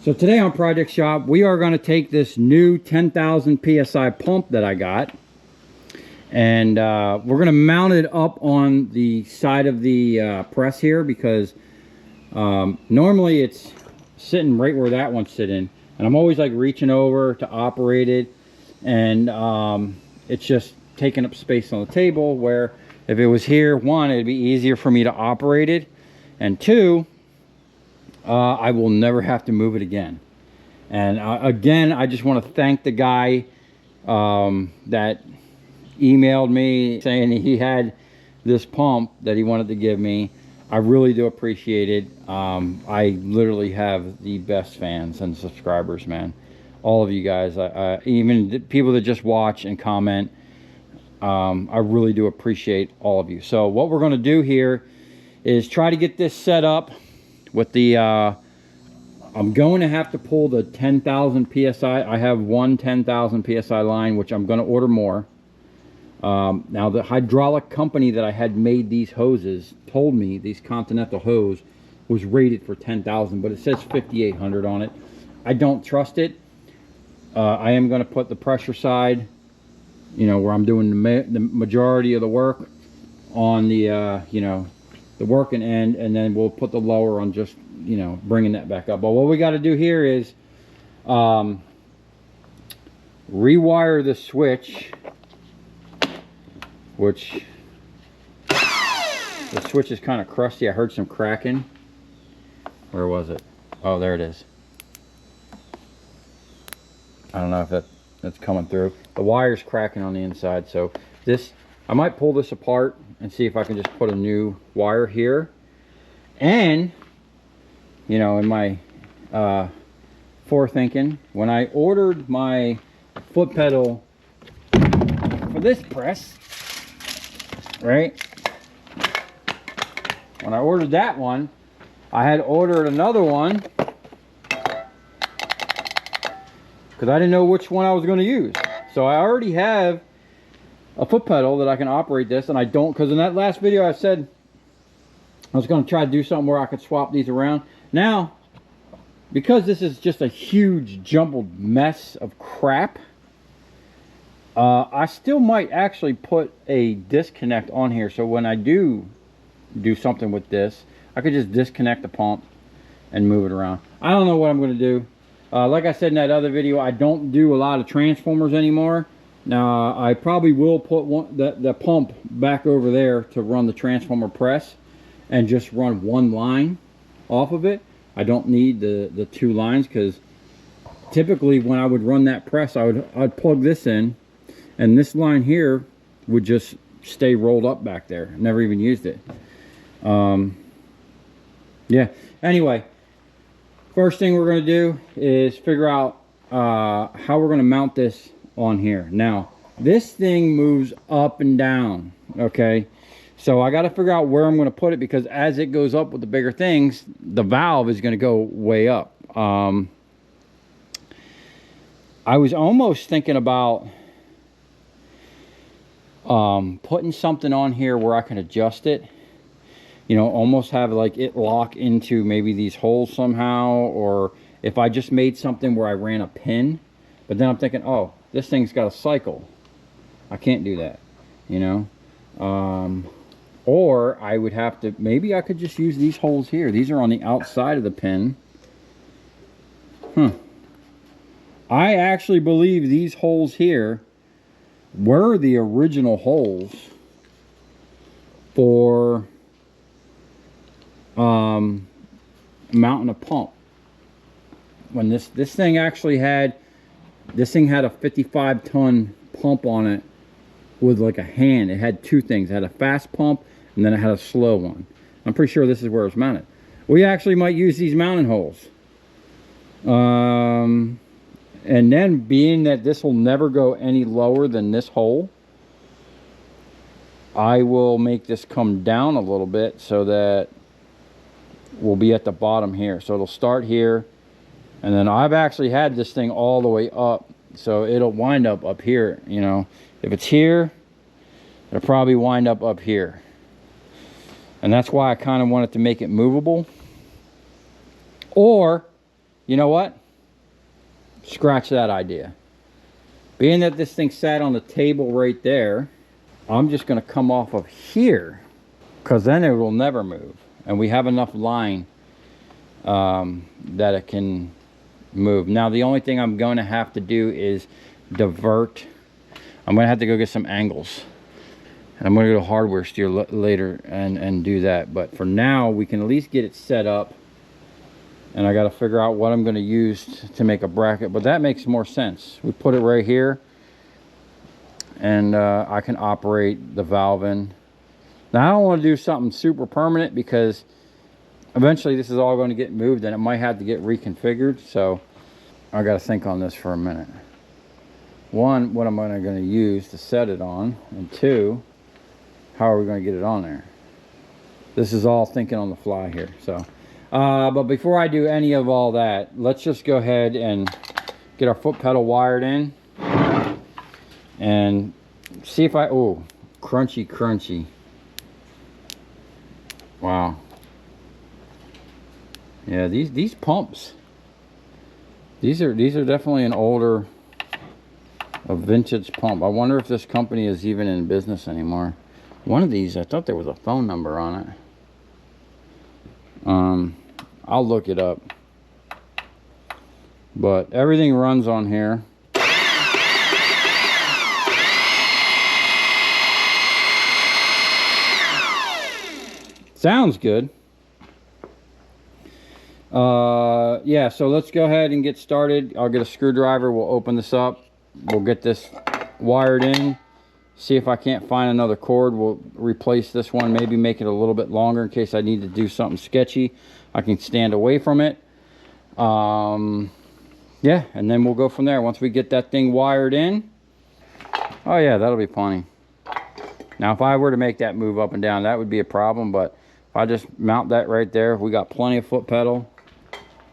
So today on Project Shop, we are going to take this new 10,000 PSI pump that I got, and we're going to mount it up on the side of the press here, because normally it's sitting right where that one's sitting, and I'm always like reaching over to operate it, and it's just taking up space on the table, where if it was here, one, it'd be easier for me to operate it, and two, I will never have to move it again. And again, I just want to thank the guy that emailed me saying he had this pump that he wanted to give me. I really do appreciate it. I literally have the best fans and subscribers, man. All of you guys, even the people that just watch and comment, I really do appreciate all of you. So what we're going to do here is try to get this set up with the I'm going to have to pull the 10,000 psi. I have one 10,000 psi line, which I'm going to order more. Now the hydraulic company that I had made these hoses told me these Continental hose was rated for 10,000, but it says 5,800 on it. I don't trust it. I am going to put the pressure side, you know, where I'm doing the majority of the work, on the you know, the working end, and then we'll put the lower on just, you know, bringing that back up. But what we got to do here is rewire the switch, which the switch is kind of crusty. I heard some cracking. Where was it? Oh, there it is. I don't know if that's coming through. The wire's cracking on the inside, so this, I might pull this apart and see if I can just put a new wire here. And, you know, in my forethinking, when I ordered my foot pedal for this press, right? When I ordered that one, I had ordered another one because I didn't know which one I was going to use. So I already have a foot pedal that I can operate this, and I don't, because in that last video I said I was going to try to do something where I could swap these around. Now, because this is just a huge jumbled mess of crap, I still might actually put a disconnect on here, so when I do something with this, I could just disconnect the pump and move it around. I don't know what I'm going to do. Like I said in that other video, I don't do a lot of transformers anymore. Now I probably will put the pump back over there to run the transformer press, and just run one line off of it. I don't need the two lines, because typically when I would run that press, I'd plug this in, and this line here would just stay rolled up back there. Never even used it. Yeah, anyway, first thing we're going to do is figure out how we're going to mount this on here. Now this thing moves up and down, okay, so I got to figure out where I'm going to put it, because as it goes up with the bigger things, the valve is going to go way up. I was almost thinking about putting something on here where I can adjust it, you know, almost have like it lock into maybe these holes somehow, or if I just made something where I ran a pin. But then I'm thinking, oh, this thing's got a cycle, I can't do that, you know. Or I would have to, maybe I could just use these holes here. These are on the outside of the pin. I actually believe these holes here were the original holes for mounting a pump. When this thing actually had, this thing had a 55-ton pump on it with like a hand. It had two things. It had a fast pump, and then it had a slow one. I'm pretty sure this is where it's mounted. We actually might use these mounting holes. And then, being that this will never go any lower than this hole, I will make this come down a little bit so that we'll be at the bottom here. So it'll start here, and then I've actually had this thing all the way up, so it'll wind up here, you know. If it's here, it'll probably wind up here. And that's why I kind of wanted to make it movable. Or you know what? Scratch that idea. Being that this thing sat on the table right there, I'm just going to come off of here, because then it will never move. And we have enough line that it can move. Now, the only thing I'm going to have to do is divert. I'm going to have to go get some angles. And I'm going to go to hardware store later and do that. But for now, we can at least get it set up. And I got to figure out what I'm going to use to make a bracket. But that makes more sense. We put it right here. And I can operate the valve in. Now, I don't want to do something super permanent, because eventually this is all going to get moved and it might have to get reconfigured. So I got to think on this for a minute. One, what am I going to use to set it on? And two, how are we going to get it on there? This is all thinking on the fly here. So, but before I do any of all that, let's just go ahead and get our foot pedal wired in and see if oh, crunchy. Wow. Yeah, these pumps, these are definitely an older, a vintage pump. I wonder if this company is even in business anymore. One of these, I thought there was a phone number on it. I'll look it up. But everything runs on here. Sounds good. Yeah, so let's go ahead and get started. I'll get a screwdriver. We'll open this up. We'll get this wired in. See if I can't find another cord. We'll replace this one. Maybe make it a little bit longer in case I need to do something sketchy. I can stand away from it. Yeah, and then we'll go from there. Once we get that thing wired in. Oh yeah, that'll be plenty. Now, if I were to make that move up and down, that would be a problem. But if I just mount that right there, we got plenty of foot pedal.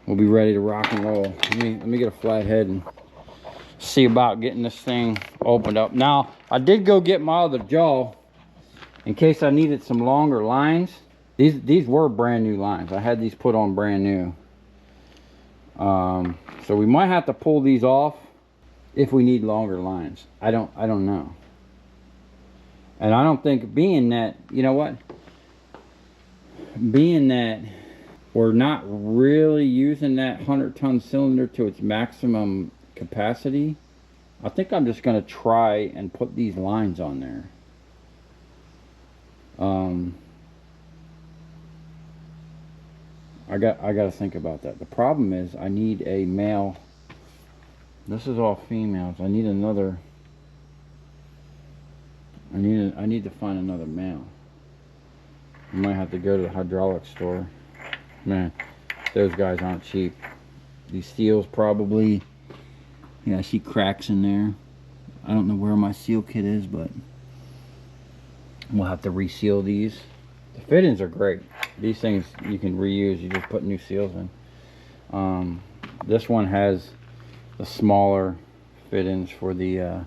We'll be ready to rock and roll. Let me get a flat head and see about getting this thing opened up. Now, I did go get my other jaw in case I needed some longer lines. These were brand new lines. I had these put on brand new. So we might have to pull these off if we need longer lines. I don't know. And I don't think, being that, you know what? Being that we're not really using that 100-ton cylinder to its maximum capacity, I think I'm just going to try and put these lines on there. I got to think about that. The problem is I need a male. This is all females. I need another. I need to find another male. I might have to go to the hydraulic store. Man, those guys aren't cheap. These steels probably, yeah, I see cracks in there. I don't know where my seal kit is, but we'll have to reseal these. The fittings are great. These things you can reuse. You just put new seals in. This one has the smaller fittings for the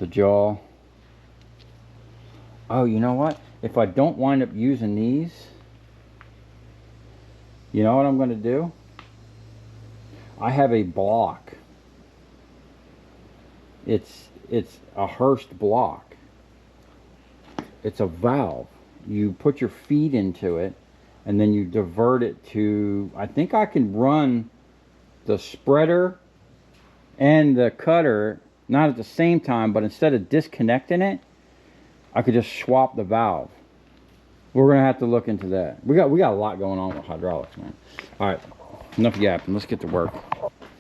jaw. Oh, you know what? If I don't wind up using these, you know what I'm going to do? I have a block. It's a Hurst block. It's a valve. You put your feet into it and then you divert it to, I think I can run the spreader and the cutter not at the same time, but instead of disconnecting it, I could just swap the valve. We're gonna have to look into that. We got a lot going on with hydraulics, man. All right, enough yapping. Let's get to work.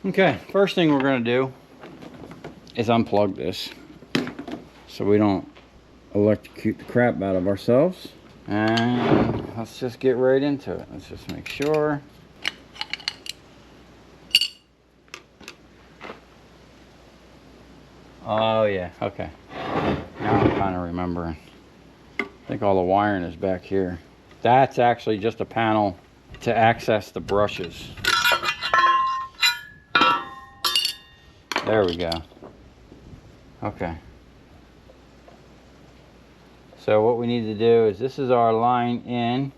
Okay, first thing we're gonna do is unplug this so we don't electrocute the crap out of ourselves. And let's just get right into it. Let's just make sure. Oh yeah, okay. Now I'm kind of remembering. I think all the wiring is back here. That's actually just a panel to access the brushes. There we go. Okay. So what we need to do is, this is our line in.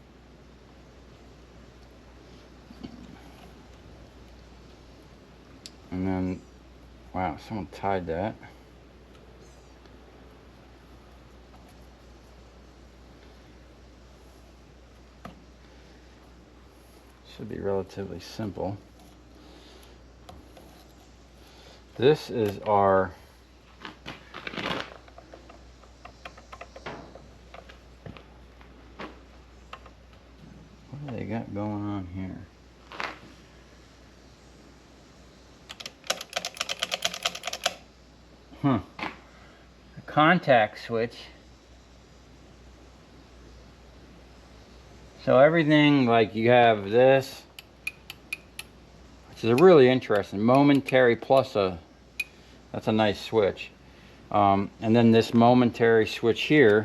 And then, wow, someone tied that. Should be relatively simple. This is our what do they got going on here? Huh. A contact switch. So everything, like you have this, which is a really interesting momentary plus that's a nice switch. And then this momentary switch here,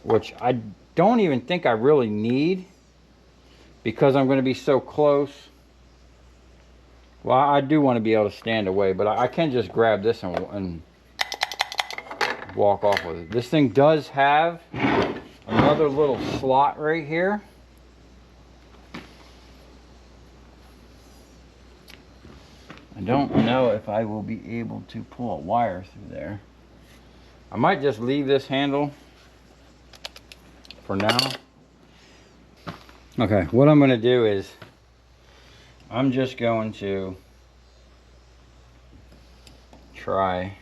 which I don't even think I really need because I'm going to be so close. Well, I do want to be able to stand away, but I can just grab this and walk off with it. This thing does have another little slot right here. I don't know if I will be able to pull a wire through there. I might just leave this handle for now. Okay, what I'm going to do is I'm just going to try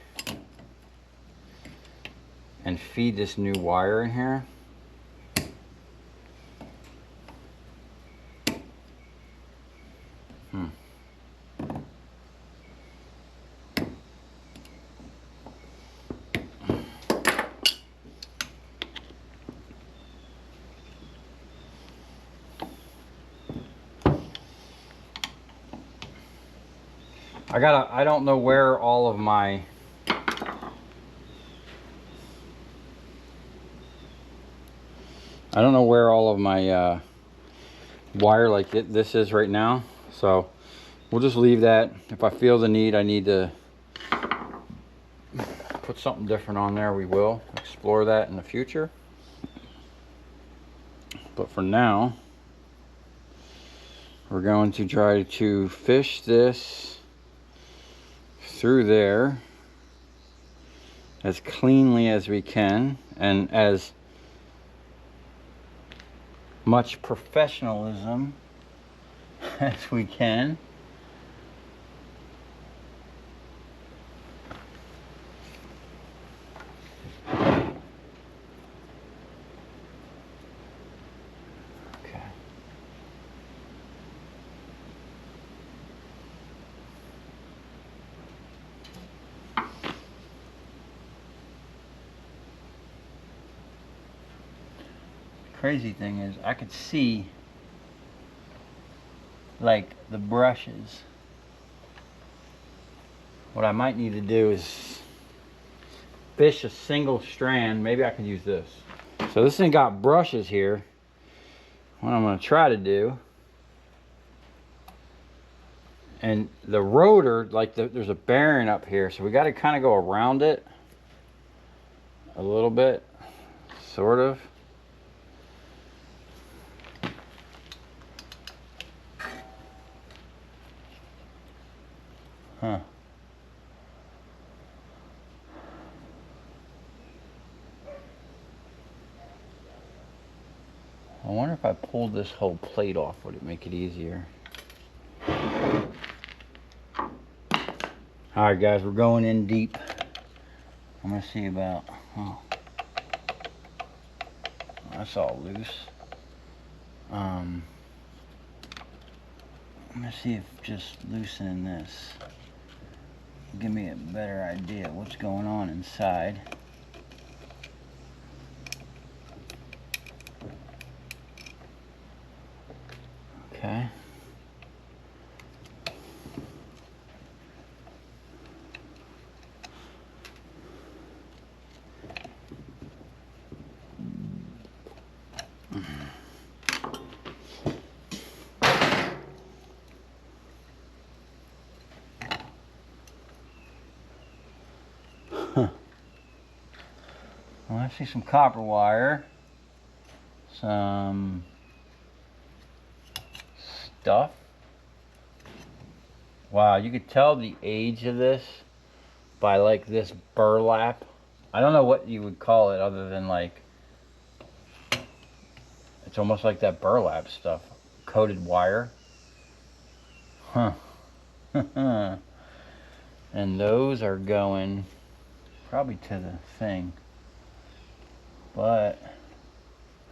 and feed this new wire in here. I don't know where all of my wire like this is right now, so we'll just leave that. If I feel the need, I need to put something different on there, we will explore that in the future. But for now, we're going to try to fish this through there as cleanly as we can and as much professionalism as we can. Crazy thing is I could see like the brushes. What I might need to do is fish a single strand. Maybe I could use this. So this thing got brushes here. What I'm going to try to do, and the rotor, like there's a bearing up here, so we got to kind of go around it a little bit, sort of. Huh. I wonder if I pulled this whole plate off, would it make it easier? Alright guys, we're going in deep. I'm going to see about, oh, that's all loose. I'm going to see if just loosening this will give me a better idea of what's going on inside. Okay. Well, I see some copper wire, some stuff. Wow, you could tell the age of this by like this burlap. I don't know what you would call it other than like, it's almost like that burlap stuff. Coated wire. Huh. And those are going probably to the thing. But,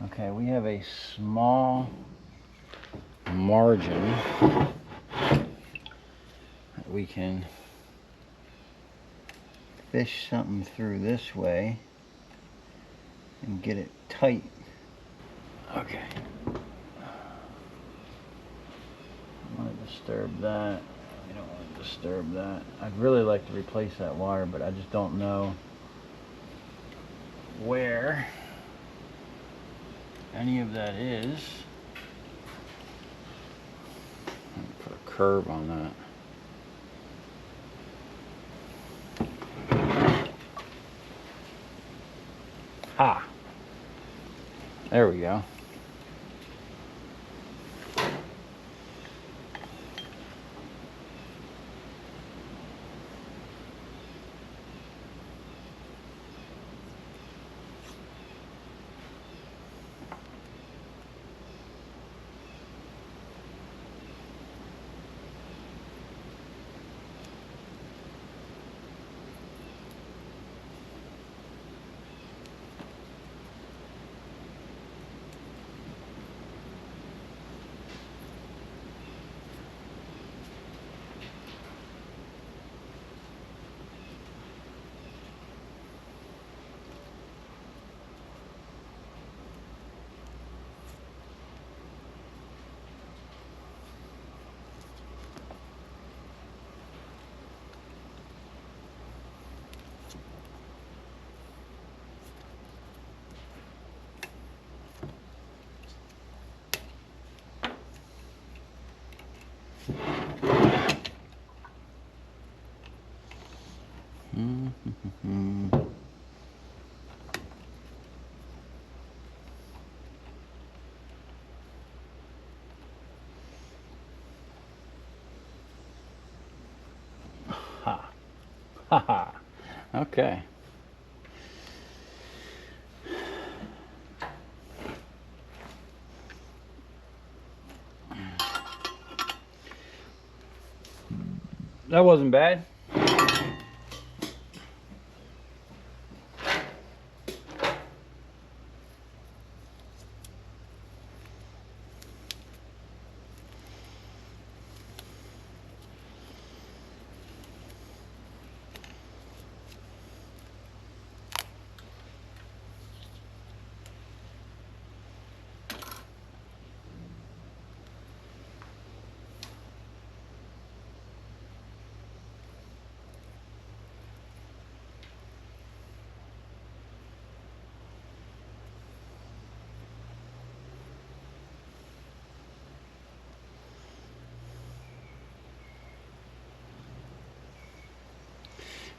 okay, we have a small margin that we can fish something through this way and get it tight. Okay. I want to disturb that. I don't want to disturb that. I'd really like to replace that wire, but I just don't know where any of that is. Put a curve on that. Ha! There we go. Ha. Ha ha. Okay. That wasn't bad.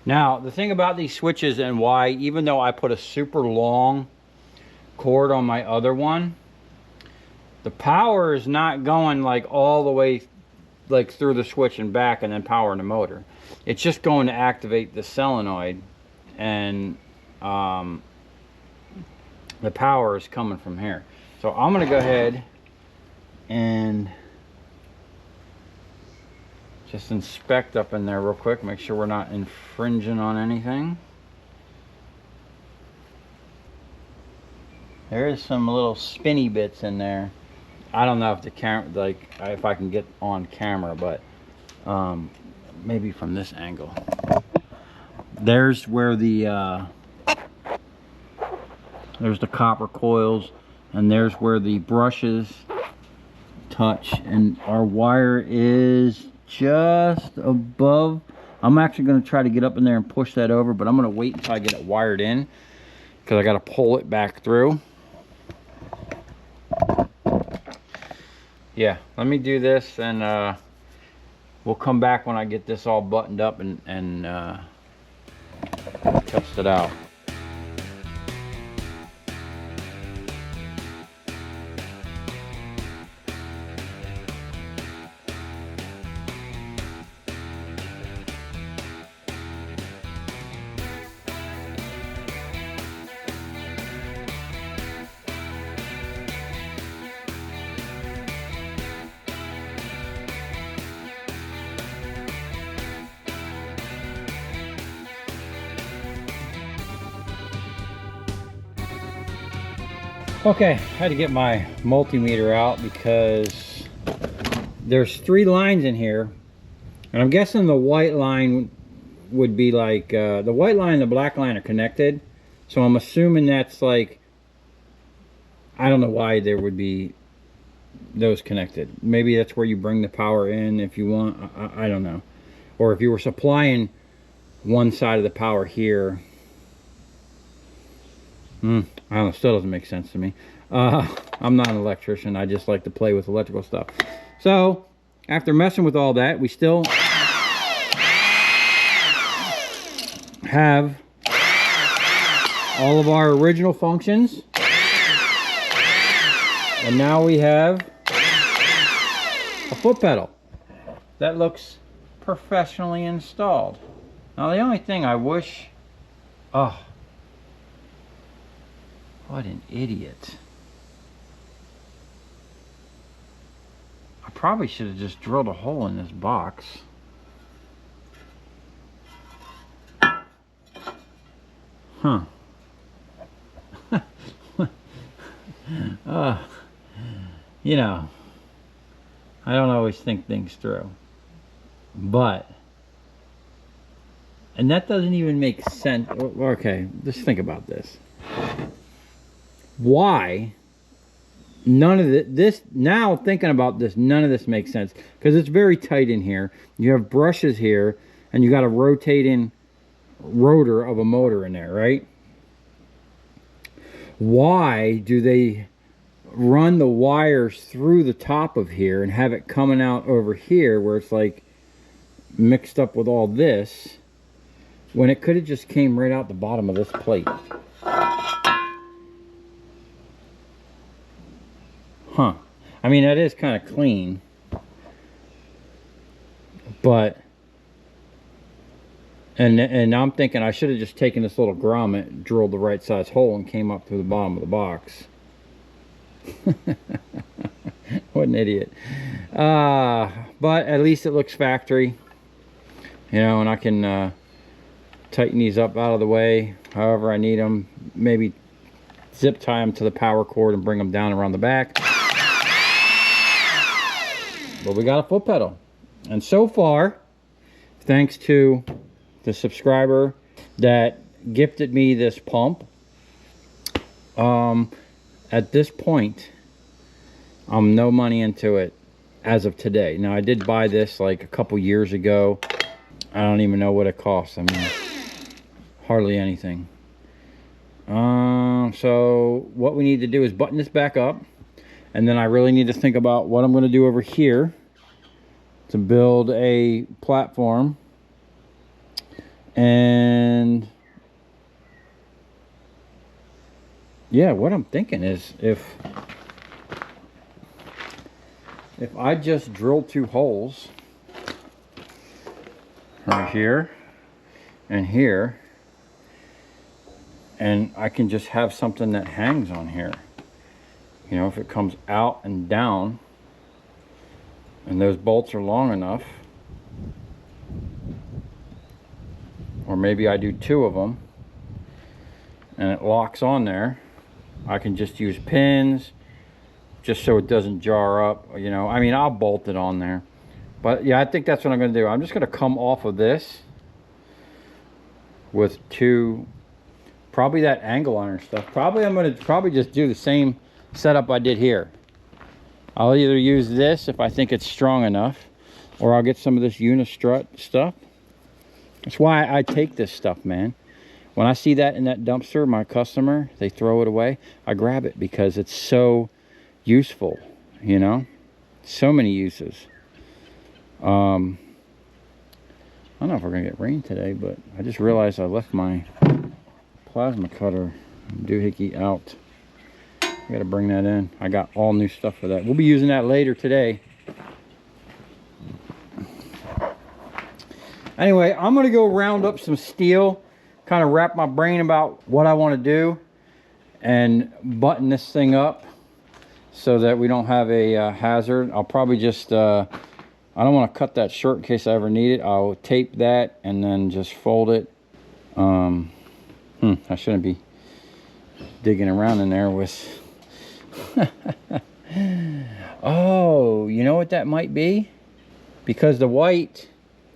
Now, the thing about these switches and why, even though I put a super long cord on my other one, the power is not going like all the way like through the switch and back and then powering the motor. It's just going to activate the solenoid, and the power is coming from here. So I'm going to go ahead and just inspect up in there real quick, make sure we're not infringing on anything. There is some little spinny bits in there. I don't know if the camera, like, if I can get on camera, but maybe from this angle. There's where the there's the copper coils, and there's where the brushes touch, and our wire is just above. I'm actually going to try to get up in there and push that over, but I'm going to wait until I get it wired in, because I got to pull it back through. Yeah, let me do this, and we'll come back when I get this all buttoned up and test it out. Okay, I had to get my multimeter out because there's 3 lines in here, and I'm guessing the white line would be like the white line and the black line are connected, so I'm assuming that's like, I don't know why there would be those connected. Maybe that's where you bring the power in if you want. I don't know, or if you were supplying one side of the power here. I don't know, still doesn't make sense to me. I'm not an electrician, I just like to play with electrical stuff. So after messing with all that, we still have all of our original functions, and now we have a foot pedal that looks professionally installed. Now the only thing I wish, oh, what an idiot. I probably should have just drilled a hole in this box. Huh. You know, I don't always think things through. But, and that doesn't even make sense. Okay, just think about this. Why none of this, now thinking about this, none of this makes sense, because it's very tight in here. You have brushes here, and you got a rotating rotor of a motor in there, right? Why do they run the wires through the top of here and have it coming out over here where it's like mixed up with all this, when it could have just came right out the bottom of this plate? Huh. I mean, that is kind of clean, but and I'm thinking I should have just taken this little grommet, drilled the right size hole, and came up through the bottom of the box. What an idiot. But at least it looks factory, you know, and I can tighten these up out of the way however I need them. Maybe zip tie them to the power cord and bring them down around the back. But we got a foot pedal, and so far, thanks to the subscriber that gifted me this pump, at this point I'm no money into it as of today. Now, I did buy this like a couple years ago. I don't even know what it costs. I mean, hardly anything. So what we need to do is button this back up, and then I really need to think about what I'm going to do over here to build a platform. And yeah, what I'm thinking is if I just drill 2 holes right here and here, and I can just have something that hangs on here, you know, if it comes out and down and those bolts are long enough, or maybe I do 2 of them and it locks on there, I can just use pins just so it doesn't jar up, you know. I mean, I'll bolt it on there, but yeah, I think that's what I'm going to do. I'm just going to come off of this with 2, probably that angle iron stuff. Probably I'm going to just do the same setup I did here. I'll either use this if I think it's strong enough, or I'll get some of this unistrut stuff. That's why I take this stuff, man. When I see that in that dumpster, my customer, they throw it away, I grab it because it's so useful, you know? So many uses. I don't know if we're gonna get rain today, but I just realized I left my plasma cutter doohickey out. I gotta bring that in. I got all new stuff for that. We'll be using that later today. Anyway, I'm gonna go round up some steel, kind of wrap my brain about what I want to do, and button this thing up so that we don't have a hazard. I'll probably just I don't want to cut that short in case I ever need it. I'll tape that and then just fold it. I shouldn't be digging around in there with Oh, you know what that might be? Because the white,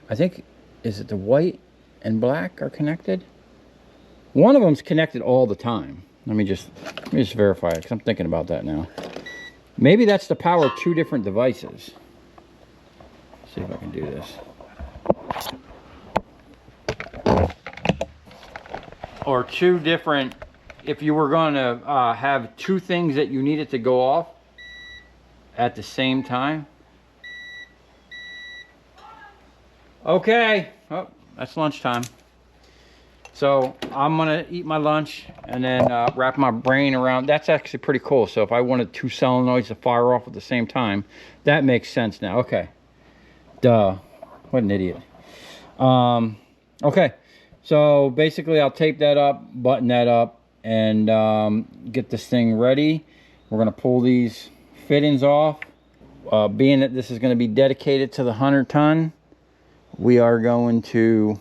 I think, is it the white and black are connected? One of them's connected all the time. Let me just verify it, because I'm thinking about that now. Maybe that's to power two different devices. Let's see if I can do this. Or two different, if you were going to have two things that you needed to go off at the same time. Okay, oh, that's lunchtime. So I'm gonna eat my lunch and then wrap my brain around. That's actually pretty cool. So if I wanted two solenoids to fire off at the same time, that makes sense now. Okay. Duh. What an idiot. Okay. So basically I'll tape that up, button that up, and get this thing ready. We're gonna pull these fittings off. Being that this is gonna be dedicated to the 100-ton, we are going to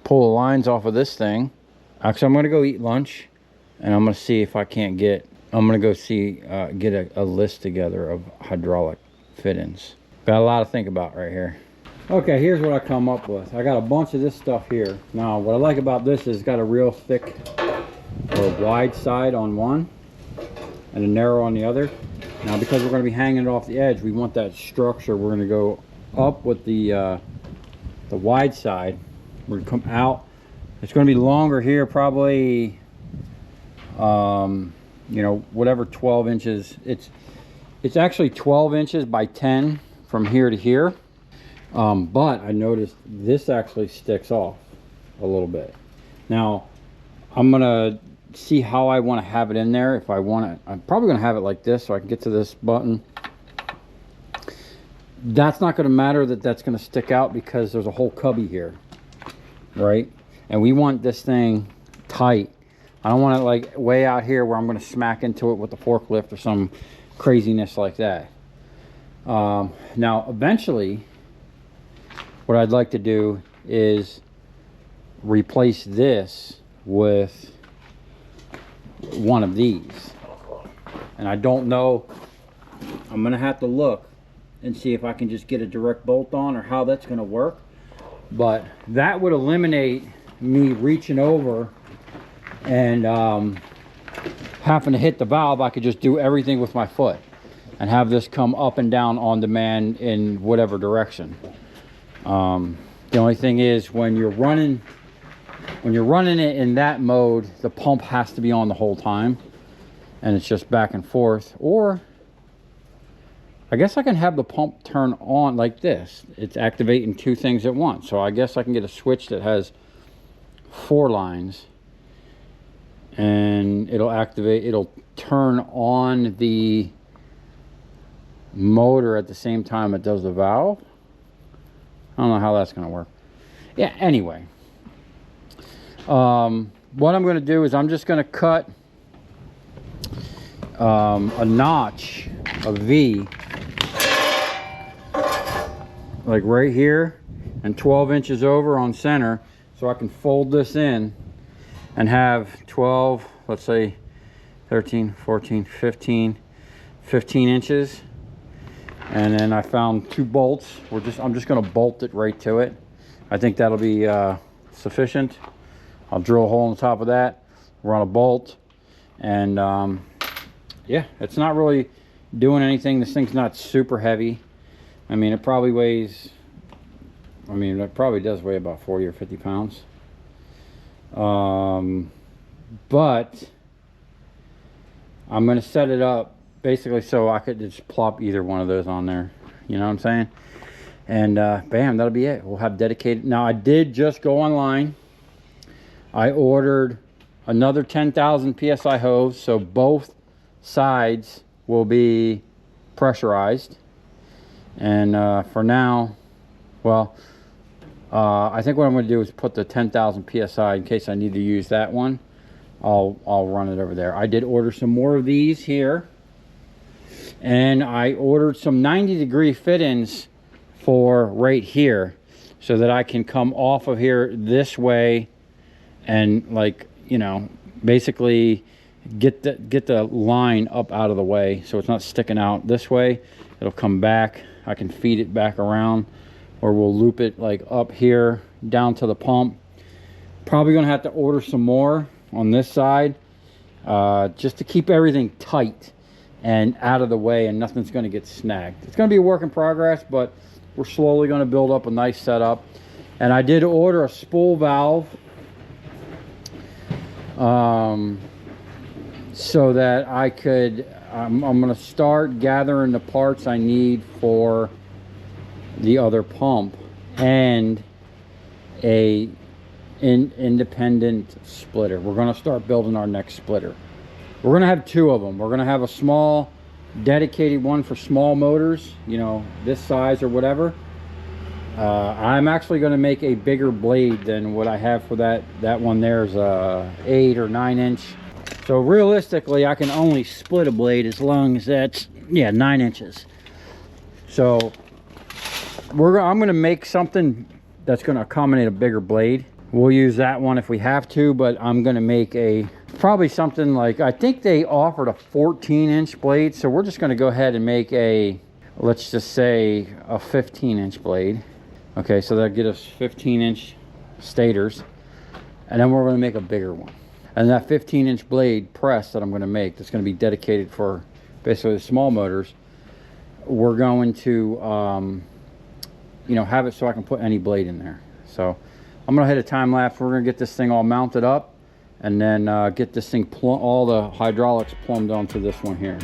pull the lines off of this thing. Actually, I'm gonna go eat lunch and I'm gonna see if I can't get, I'm gonna go see, get a list together of hydraulic fittings. Got a lot to think about right here. Okay, here's what I come up with. I got a bunch of this stuff here. Now, what I like about this is it's got a real thick or wide side on one and a narrow on the other. Now, because we're gonna be hanging it off the edge, we want that structure. We're gonna go up with the wide side. We're gonna come out. It's gonna be longer here, probably, you know, whatever 12 inches. It's actually 12 inches by 10 from here to here. But I noticed this actually sticks off a little bit. Now, I'm gonna see how I want to have it in there. If I want it, I'm probably gonna have it like this so I can get to this button. That's not gonna matter that that's gonna stick out because there's a whole cubby here. Right, and we want this thing tight. I don't want it like way out here where I'm going to smack into it with the forklift or some craziness like that. Now eventually what I'd like to do is replace this with one of these, and I don't know, I'm gonna have to look and see if I can just get a direct bolt on or how that's going to work. But that would eliminate me reaching over and having to hit the valve. I could just do everything with my foot and have this come up and down on demand in whatever direction. The only thing is when you're running it in that mode, the pump has to be on the whole time and it's just back and forth. Or I guess I can have the pump turn on like this. It's activating two things at once. So I guess I can get a switch that has 4 lines and it'll activate, it'll turn on the motor at the same time it does the valve. I don't know how that's going to work. Yeah, anyway. What I'm going to do is I'm just going to cut a notch, a V, like right here and 12 inches over on center, so I can fold this in and have 12, let's say 13, 14, 15 inches. And then I found 2 bolts. I'm just going to bolt it right to it. I think that'll be sufficient. I'll drill a hole in the top of that, run a bolt, and yeah, it's not really doing anything. This thing's not super heavy. I mean, it probably weighs, it probably does weigh about 40 or 50 pounds. But I'm going to set it up basically so I could just plop either one of those on there. You know what I'm saying? And bam, that'll be it. We'll have dedicated. Now, I did just go online. I ordered another 10,000 PSI hose, so both sides will be pressurized. And for now, well, I think what I'm going to do is put the 10,000 PSI in case I need to use that one. I'll run it over there. I did order some more of these here. And I ordered some 90-degree fit-ins for right here so that I can come off of here this way and, like, you know, basically get the line up out of the way so it's not sticking out this way. It'll come back. I can feed it back around, or we'll loop it like up here down to the pump. Probably gonna have to order some more on this side, just to keep everything tight and out of the way and nothing's gonna get snagged. It's gonna be a work in progress, but we're slowly gonna build up a nice setup. And I did order a spool valve, so that I could, I'm gonna start gathering the parts I need for the other pump and a independent splitter. We're gonna start building our next splitter. We're gonna have two of them. We're gonna have a small dedicated one for small motors, you know, this size or whatever. I'm actually gonna make a bigger blade than what I have for that one. There's a 8 or 9 inch. So realistically, I can only split a blade as long as that's, yeah, 9 inches. So I'm gonna make something that's gonna accommodate a bigger blade. We'll use that one if we have to, but I'm gonna make probably something like, I think they offered a 14-inch blade, so we're just gonna go ahead and make let's just say a 15-inch blade. Okay, so that'll get us 15-inch stators, and then we're gonna make a bigger one. And that 15-inch blade press that I'm gonna make, that's gonna be dedicated for basically the small motors, we're going to, you know, have it so I can put any blade in there. So I'm gonna hit a time lapse. We're gonna get this thing all mounted up, and then get this thing, all the hydraulics plumbed onto this one here.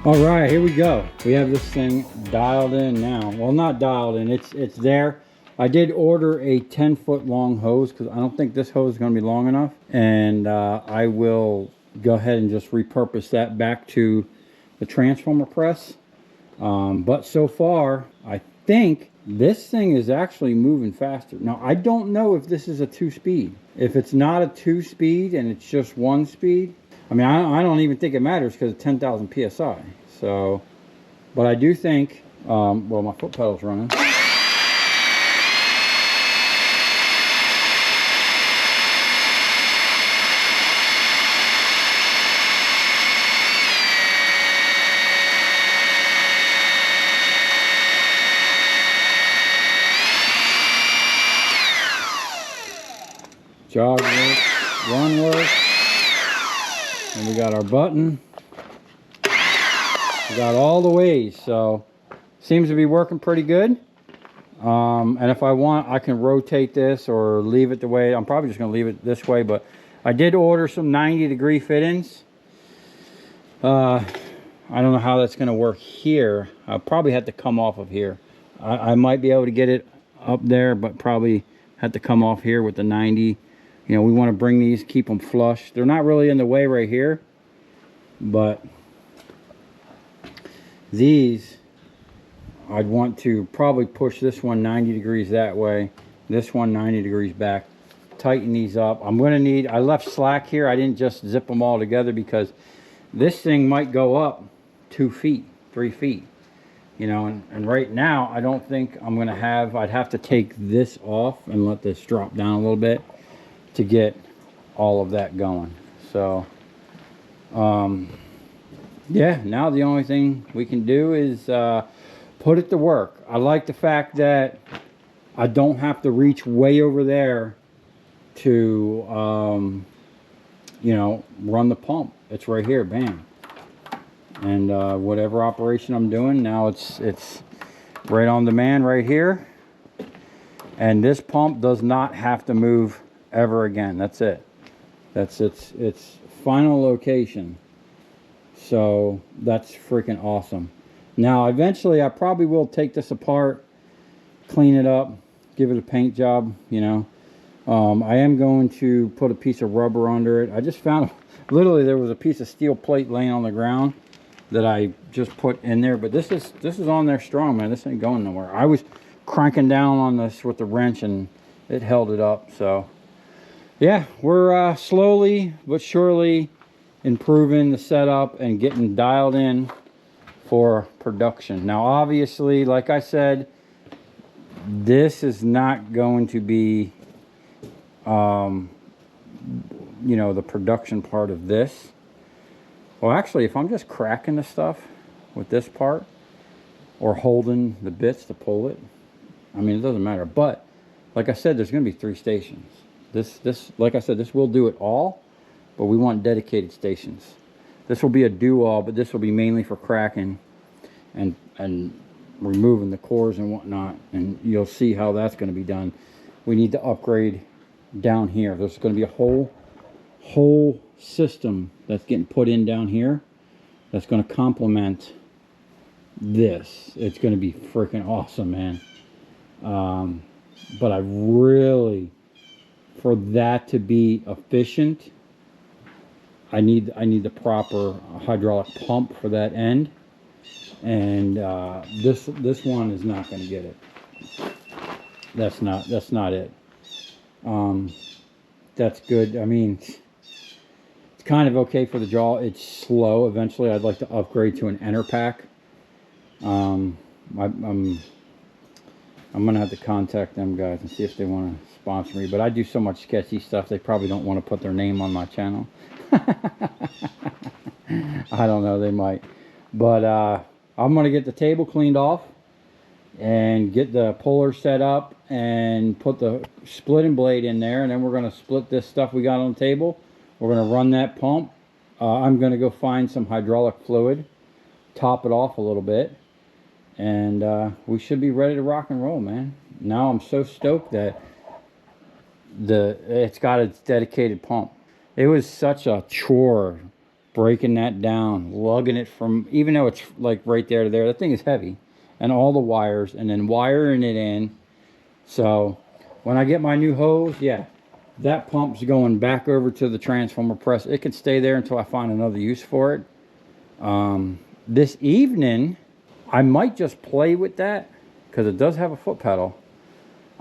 All right, here we go. We have this thing dialed in now. Well, not dialed in, it's there. I did order a 10-foot long hose because I don't think this hose is going to be long enough. And I will go ahead and just repurpose that back to the transformer press. But so far, I think this thing is actually moving faster. Now, I don't know if this is a 2-speed. If it's not a 2-speed and it's just 1-speed, I mean, I don't even think it matters because it's 10,000 PSI. So, but I do think, well, my foot pedal's running. Jog works, run works. And we got our button. We got all the ways, so seems to be working pretty good. And if I want, I can rotate this or leave it the way. I'm probably just going to leave it this way, but I did order some 90-degree fittings. I don't know how that's going to work here. I'll probably have to come off of here. I might be able to get it up there, but probably have to come off here with the 90. You know, we want to bring these, keep them flush. They're not really in the way right here, but these, I'd want to probably push this one 90 degrees that way, this one 90 degrees back, tighten these up. I'm going to need, I left slack here. I didn't just zip them all together because this thing might go up 2 feet, 3 feet, you know, and right now I don't think I'm going to have, I'd have to take this off and let this drop down a little bit to get all of that going. So yeah, now the only thing we can do is put it to work. I like the fact that I don't have to reach way over there to you know, run the pump. It's right here, bam. And whatever operation I'm doing now, it's right on demand right here. And this pump does not have to move ever again. That's it. That's its final location. So that's freaking awesome. Now eventually I probably will take this apart, clean it up, give it a paint job, you know. I am going to put a piece of rubber under it. I just found, literally there was a piece of steel plate laying on the ground that I just put in there, but this is on there strong, man. This ain't going nowhere. I was cranking down on this with the wrench and it held it up. So yeah, we're slowly but surely improving the setup and getting dialed in for production. Now obviously, like I said, this is not going to be you know, the production part of this. Well, actually, if I'm just cracking the stuff with this part or holding the bits to pull it, I mean, it doesn't matter. But like I said, there's going to be 3 stations. This, like I said, this will do it all, but we want dedicated stations. This will be a do-all, but this will be mainly for cracking and removing the cores and whatnot. And you'll see how that's going to be done. We need to upgrade down here. There's going to be a whole system that's getting put in down here that's going to complement this. It's going to be freaking awesome, man. But I really, for that to be efficient, I need the proper hydraulic pump for that end, and this one is not going to get it. That's not it. That's good. I mean, it's kind of okay for the jaw. It's slow. Eventually I'd like to upgrade to an enter pack. I'm gonna have to contact them guys and see if they want to sponsor me, but I do so much sketchy stuff they probably don't want to put their name on my channel. I don't know, they might. But I'm gonna get the table cleaned off and get the puller set up and put the splitting blade in there, and then we're going to split this stuff we got on the table. We're going to run that pump. I'm going to go find some hydraulic fluid, top it off a little bit, and we should be ready to rock and roll, man. Now I'm so stoked that it's got its dedicated pump. It was such a chore breaking that down, lugging it from, even though it's like right there to there, that thing is heavy, and all the wires, and then wiring it in. So when I get my new hose, yeah, that pump's going back over to the transformer press. It can stay there until I find another use for it. This evening I might just play with that because it does have a foot pedal.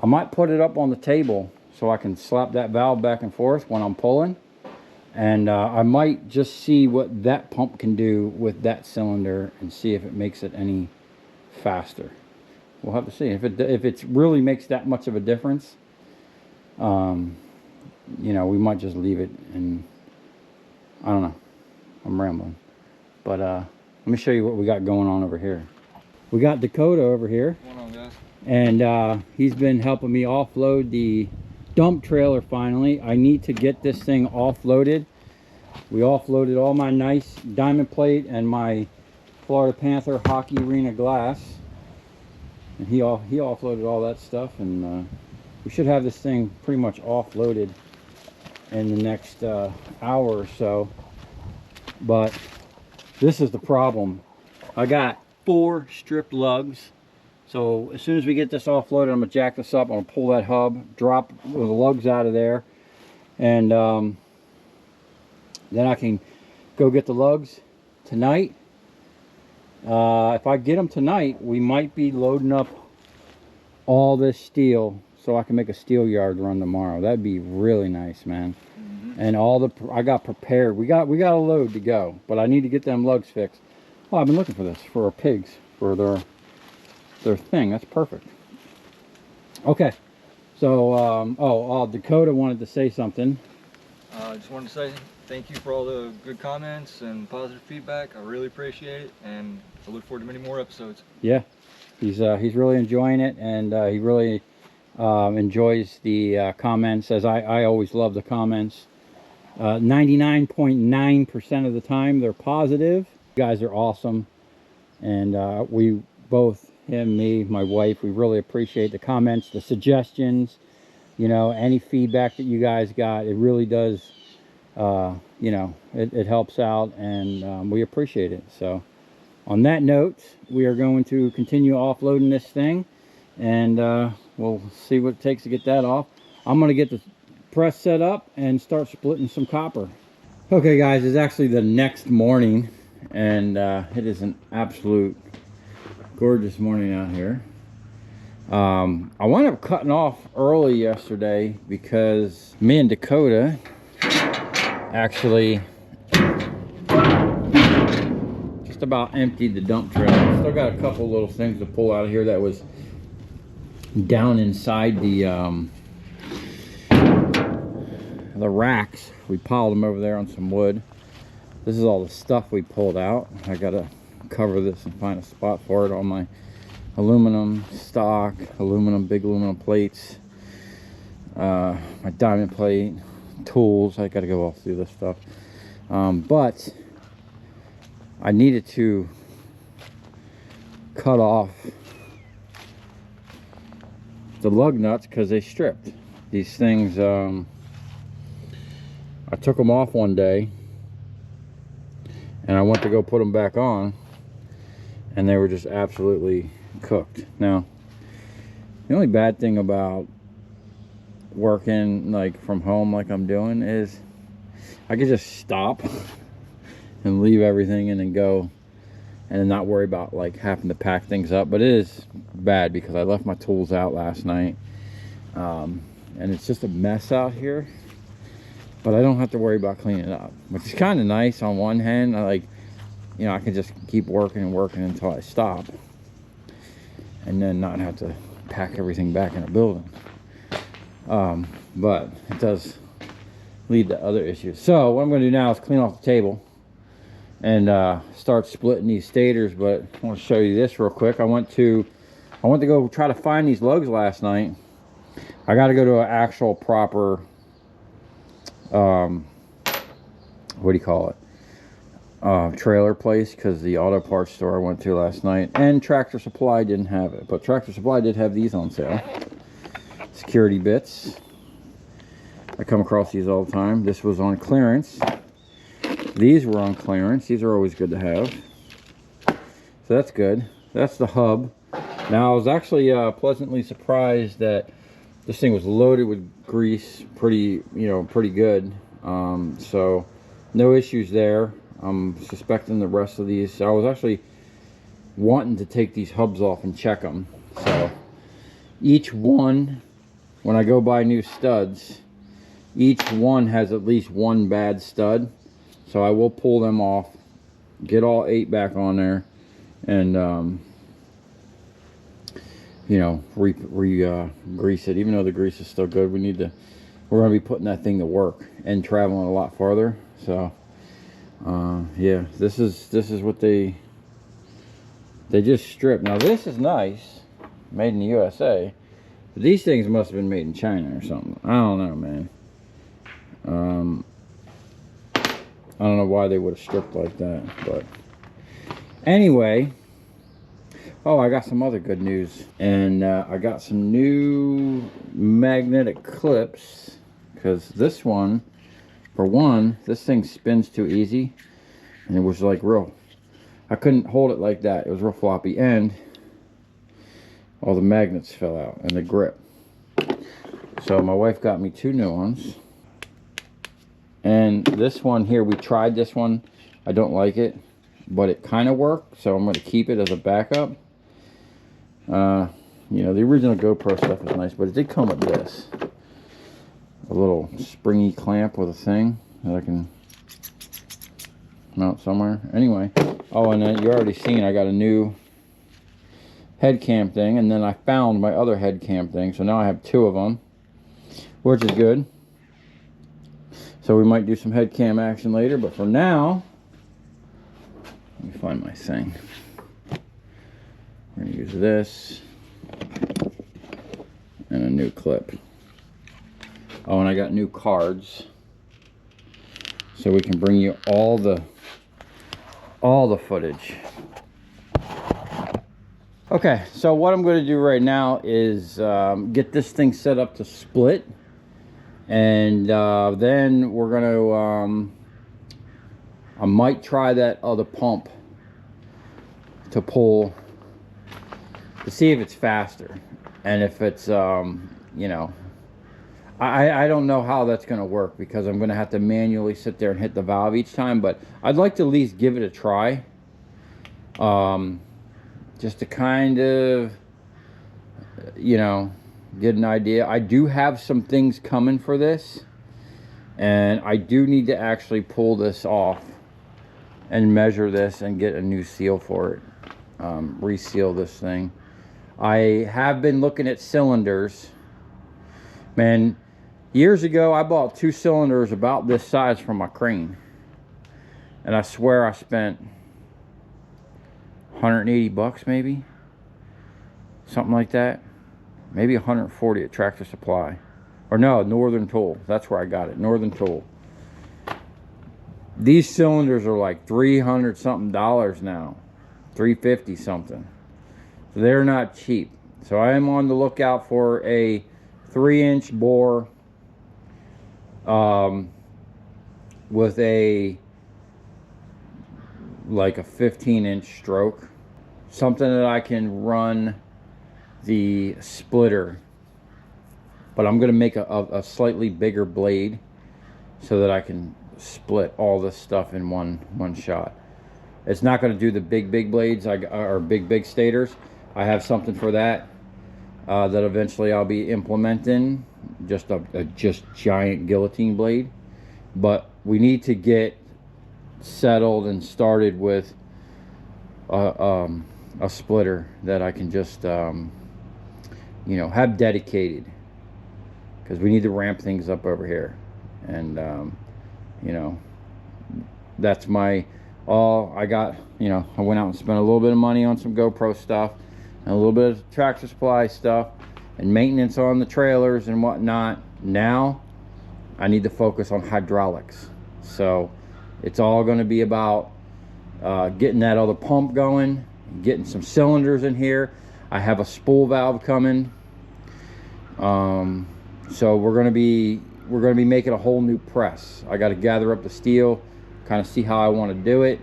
I might put it up on the table so I can slap that valve back and forth when I'm pulling, and I might just see what that pump can do with that cylinder and see if it makes it any faster. We'll have to see if it really makes that much of a difference. You know, we might just leave it, and I don't know, I'm rambling, but let me show you what we got going on over here. We got Dakota over here. What's going on, guys? And he's been helping me offload the dump trailer. Finally, I need to get this thing offloaded. We offloaded all my nice diamond plate and my Florida Panther hockey arena glass, and he offloaded all that stuff, and we should have this thing pretty much offloaded in the next hour or so. But this is the problem. I got 4 stripped lugs, so as soon as we get this offloaded, I'm gonna jack this up, I'm gonna pull that hub, drop the lugs out of there, and then I can go get the lugs tonight. If I get them tonight, we might be loading up all this steel so I can make a steel yard run tomorrow. That'd be really nice, man. And I got prepared. We got a load to go, but I need to get them lugs fixed. Oh, I've been looking for this for our pigs, for their thing. That's perfect. Okay, so Dakota wanted to say something. I just wanted to say thank you for all the good comments and positive feedback. I really appreciate it, and I look forward to many more episodes. Yeah, he's really enjoying it, and he really enjoys the comments, as I always love the comments. 99.9% of the time they're positive. You guys are awesome, and we both, him, me, my wife, we really appreciate the comments, the suggestions, you know, any feedback that you guys got. It really does, you know, it helps out, and we appreciate it. So on that note, we are going to continue offloading this thing, and we'll see what it takes to get that off. I'm going to get the press set up and start splitting some copper. Okay guys, it's actually the next morning, and it is an absolute gorgeous morning out here. I wound up cutting off early yesterday because me and Dakota actually just about emptied the dump trailer. Still got a couple little things to pull out of here that was down inside the racks. We piled them over there on some wood. This is all the stuff we pulled out. I gotta cover this and find a spot for it on my aluminum stock, big aluminum plates, my diamond plate, tools. I gotta go all through this stuff. But I needed to cut off the lug nuts because they stripped. These things, I took them off one day and I went to go put them back on, and they were just absolutely cooked. Now, the only bad thing about working like from home like I'm doing is I could just stop and leave everything and then go and then not worry about like having to pack things up. But it is bad because I left my tools out last night, and it's just a mess out here. But I don't have to worry about cleaning it up, which is kind of nice on one hand. I like, you know, I can just keep working and working until I stop, and then not have to pack everything back in a building. But it does lead to other issues. So what I'm going to do now is clean off the table and start splitting these stators. But I want to show you this real quick. I went to go try to find these lugs last night. I got to go to an actual proper what do you call it, trailer place, because the auto parts store I went to last night and Tractor Supply didn't have it, but Tractor Supply did have these on sale. Security bits, I come across these all the time. This was on clearance. These were on clearance. These are always good to have, so that's good. That's the hub. Now I was actually pleasantly surprised that this thing was loaded with grease pretty good. So no issues there. I'm suspecting the rest of these. I was actually wanting to take these hubs off and check them. So each one, when I go buy new studs, each one has at least one bad stud. So I will pull them off, get all 8 back on there, and you know, grease it. Even though the grease is still good, we're going to be putting that thing to work and traveling a lot farther. So yeah, this is what they just stripped. Now this is nice, made in the USA, but these things must have been made in China or something. I don't know, man. I don't know why they would have stripped like that, but anyway. Oh, I got some other good news, and I got some new magnetic clips, because this one, for one, this thing spins too easy, and it was like real, I couldn't hold it like that. It was real floppy, and all the magnets fell out and the grip. So my wife got me 2 new ones, and this one here, we tried this one. I don't like it, but it kind of worked, so I'm going to keep it as a backup. You know, the original GoPro stuff is nice, but it did come with this, a little springy clamp with a thing that I can mount somewhere. Anyway, oh, and then you already seen I got a new head cam thing, and then I found my other head cam thing, so now I have 2 of them, which is good. So we might do some head cam action later, but for now, let me find my thing. We're going to use this and a new clip. Oh, and I got new cards. so we can bring you all the footage. Okay, so what I'm going to do right now is get this thing set up to split, and then we're going to I might try that other pump to pull to see if it's faster, and if it's you know, I don't know how that's going to work, because I'm going to have to manually sit there and hit the valve each time, but I'd like to at least give it a try, just to kind of, you know, get an idea. I do have some things coming for this, and I do need to actually pull this off and measure this and get a new seal for it, reseal this thing. I have been looking at cylinders. Man, years ago I bought 2 cylinders about this size from my crane, and I swear I spent 180 bucks, maybe something like that, maybe 140 at Tractor Supply, or no, Northern Tool. That's where I got it, Northern Tool. These cylinders are like $300 something now, $350 something. So they're not cheap. So I am on the lookout for a 3-inch bore with a like a 15-inch stroke, something that I can run the splitter, but I'm gonna make a slightly bigger blade so that I can split all this stuff in one shot. It's not going to do the big blades or big stators. I have something for that that eventually I'll be implementing, just a giant guillotine blade. But we need to get settled and started with a splitter that I can just you know, have dedicated, because we need to ramp things up over here. And you know, that's all I got. You know, I went out and spent a little bit of money on some GoPro stuff and a little bit of Tractor Supply stuff and maintenance on the trailers and whatnot. Now I need to focus on hydraulics, so it's all going to be about getting that other pump going, getting some cylinders in here. I have a spool valve coming, so we're going to be making a whole new press. I got to gather up the steel, kind of see how I want to do it.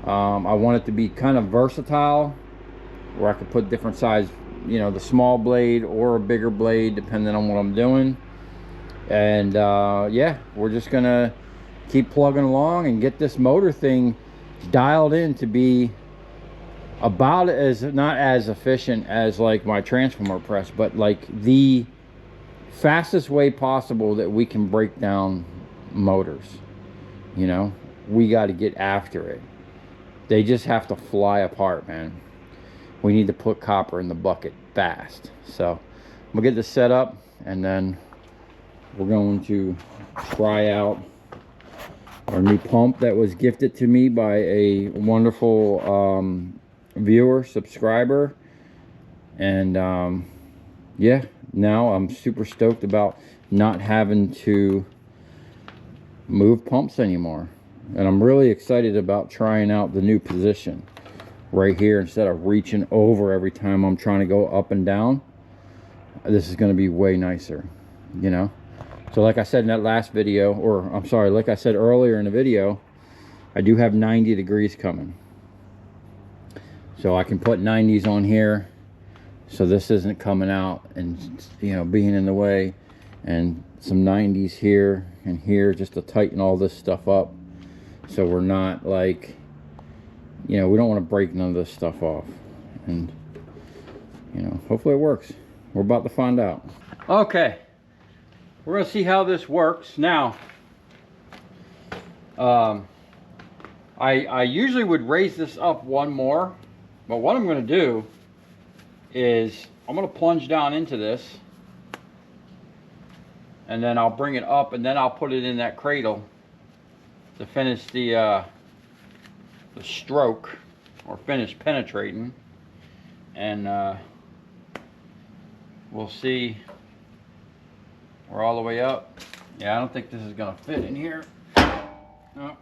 I want it to be kind of versatile, where I could put different size, you know, the small blade or a bigger blade depending on what I'm doing. And yeah, we're just gonna keep plugging along and get this motor thing dialed in to be about as, not as efficient as like my transformer press, but like the fastest way possible that we can break down motors. You know, we got to get after it. They just have to fly apart, man. We need to put copper in the bucket fast. So we'll get this set up, and then we're going to try out our new pump that was gifted to me by a wonderful viewer, subscriber. And yeah, now I'm super stoked about not having to move pumps anymore, and I'm really excited about trying out the new position right here. Instead of reaching over every time I'm trying to go up and down, this is going to be way nicer, you know. So like I said in that last video, or I'm sorry, like I said earlier in the video, I do have 90 degrees coming, so I can put 90s on here, so this isn't coming out and, you know, being in the way, and some 90s here and here just to tighten all this stuff up, so we're not like, you know, we don't want to break none of this stuff off. And, you know, hopefully it works. We're about to find out. Okay, we're gonna see how this works now. I usually would raise this up one more, but what I'm gonna do is I'm gonna plunge down into this, and then I'll bring it up, and then I'll put it in that cradle to finish the stroke, or finish penetrating. And we'll see. We're all the way up. Yeah, I don't think this is gonna fit in here. No.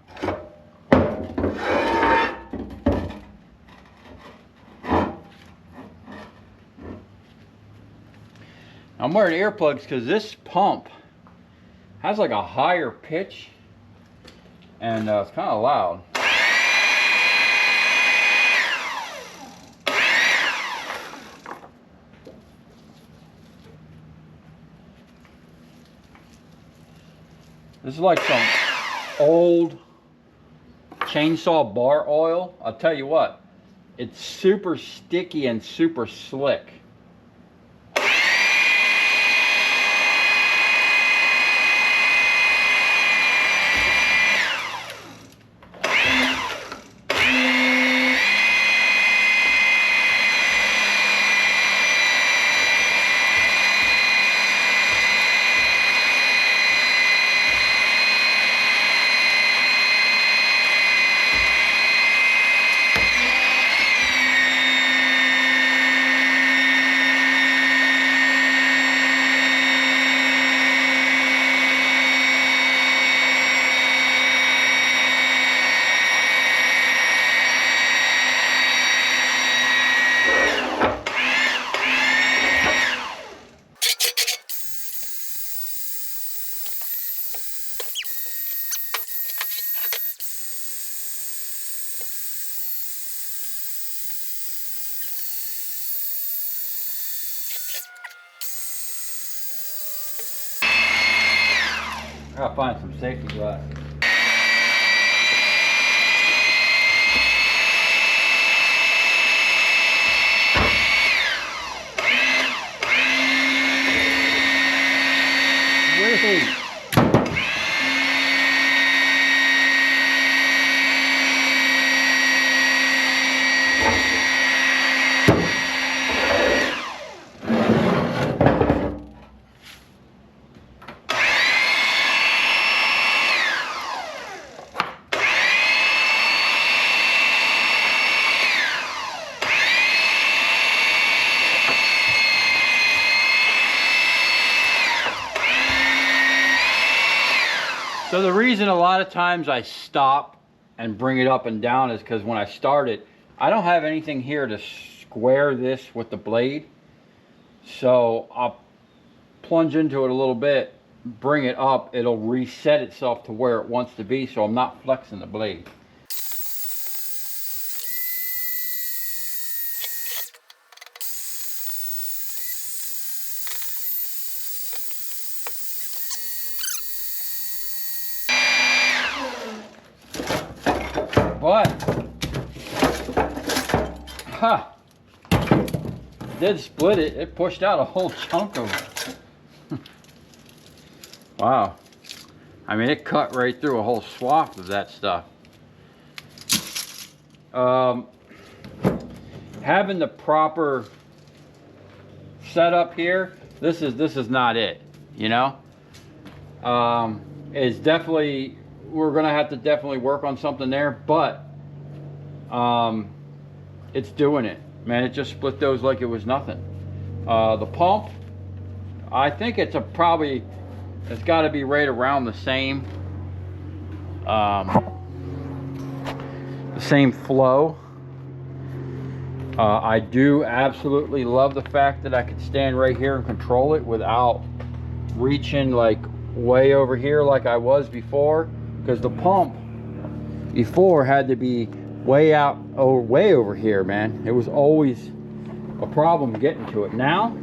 I'm wearing earplugs because this pump has like a higher pitch, and it's kind of loud. This is like some old chainsaw bar oil. I'll tell you what, it's super sticky and super slick. I gotta find some safety glasses. Really? So the reason a lot of times I stop and bring it up and down is because when I start it, I don't have anything here to square this with the blade. So I'll plunge into it a little bit, bring it up, it'll reset itself to where it wants to be, so I'm not flexing the blade. But, did split it. It pushed out a whole chunk of it. Wow. I mean, it cut right through a whole swath of that stuff. Having the proper setup here, this is not it, you know? It's definitely, we're gonna have to definitely work on something there, but it's doing it, man. It just split those like it was nothing. The pump, I think it's probably, it's got to be right around the same flow. I do absolutely love the fact that I could stand right here and control it without reaching like way over here like I was before, because the pump before had to be way out or way over here, man. It was always a problem getting to it. Now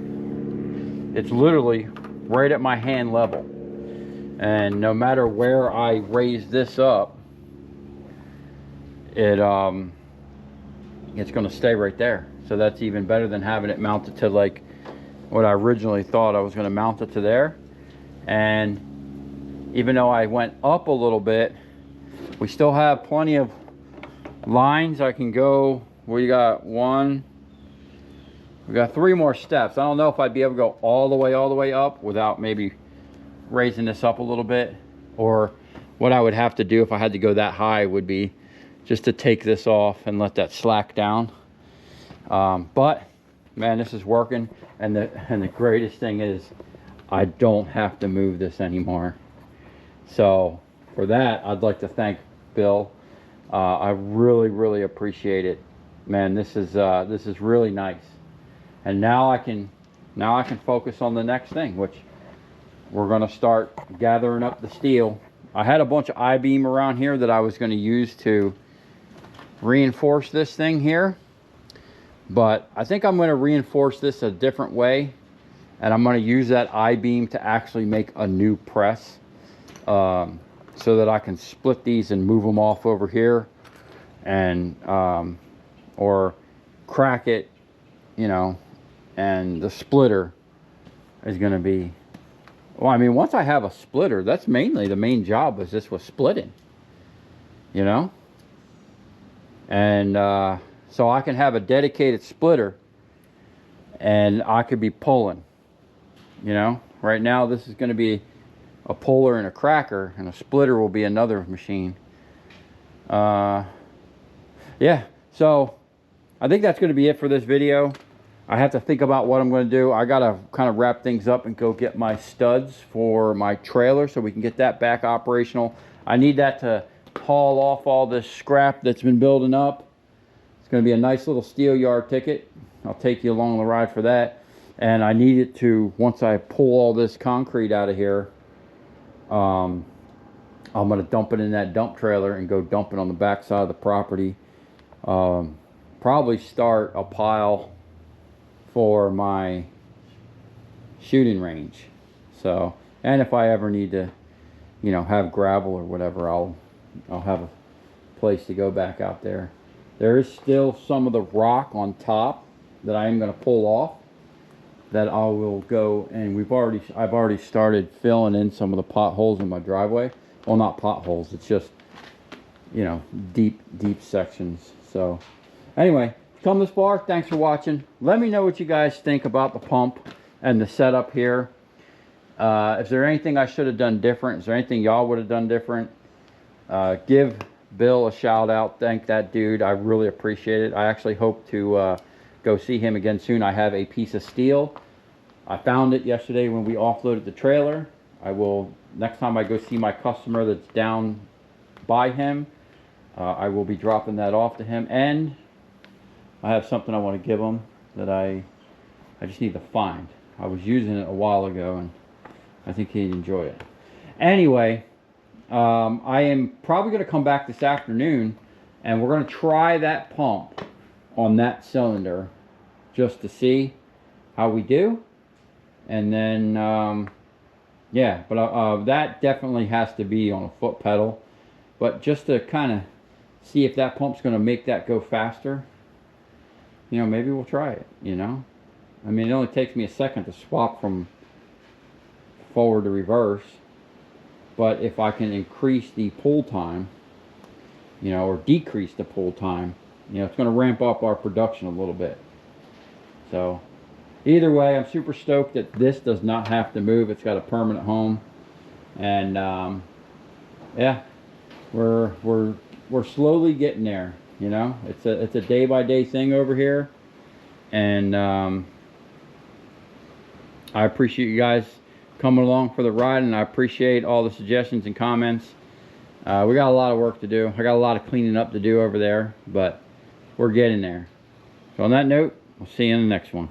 it's literally right at my hand level, and no matter where I raise this up, it's going to stay right there. So that's even better than having it mounted to like what I originally thought I was going to mount it to there. And even though I went up a little bit, we still have plenty of lines I can go. We got three more steps. I don't know if I'd be able to go all the way up without maybe raising this up a little bit, or what I would have to do if I had to go that high would be just to take this off and let that slack down. But man, this is working, and the greatest thing is I don't have to move this anymore. So for that, I'd like to thank Bill. I really appreciate it, man. This is really nice. And now I can focus on the next thing, which we're going to start gathering up the steel. I had a bunch of I-beam around here that I was going to use to reinforce this thing here, but I think I'm going to reinforce this a different way, and I'm going to use that I-beam to actually make a new press, so that I can split these and move them off over here, and or crack it, you know. And the splitter is going to be, well, I mean, once I have a splitter, that's mainly the main job, is this was splitting, you know. And so I can have a dedicated splitter and I could be pulling, you know. Right now this is going to be a puller and a cracker, and a splitter will be another machine. Yeah, so I think that's going to be it for this video. I have to think about what I'm going to do. I got to kind of wrap things up and go get my studs for my trailer so we can get that back operational. I need that to haul off all this scrap that's been building up. It's going to be a nice little steel yard ticket. I'll take you along the ride for that. And I need it to, once I pull all this concrete out of here, I'm going to dump it in that dump trailer and go dump it on the back side of the property. Probably start a pile for my shooting range. So, and if I ever need to, you know, have gravel or whatever, I'll have a place to go back out there. There is still some of the rock on top that I am going to pull off, that I will go, and I've already started filling in some of the potholes in my driveway. Well, not potholes, it's just, you know, deep sections. So anyway, come this far, thanks for watching. Let me know what you guys think about the pump and the setup here. Is there anything I should have done different? Is there anything y'all would have done different? Give Bill a shout out. Thank that dude. I really appreciate it. I actually hope to go see him again soon. I have a piece of steel. I found it yesterday when we offloaded the trailer. I will, next time I go see my customer that's down by him, I will be dropping that off to him. And I have something I want to give him that I just need to find. I was using it a while ago and I think he'd enjoy it. Anyway, I am probably going to come back this afternoon and we're going to try that pump on that cylinder just to see how we do. And then yeah, but that definitely has to be on a foot pedal, but just to kind of see if that pump's going to make that go faster, you know, maybe we'll try it, you know. I mean, it only takes me a second to swap from forward to reverse, but if I can increase the pull time, you know, or decrease the pull time, you know, it's going to ramp up our production a little bit. So either way, I'm super stoked that this does not have to move. It's got a permanent home. And yeah, we're slowly getting there, you know. It's a day-by-day thing over here. And I appreciate you guys coming along for the ride, and I appreciate all the suggestions and comments. We got a lot of work to do. I got a lot of cleaning up to do over there, but we're getting there. So on that note, I'll see you in the next one.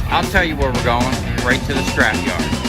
I'll tell you where we're going, right to the scrap yard.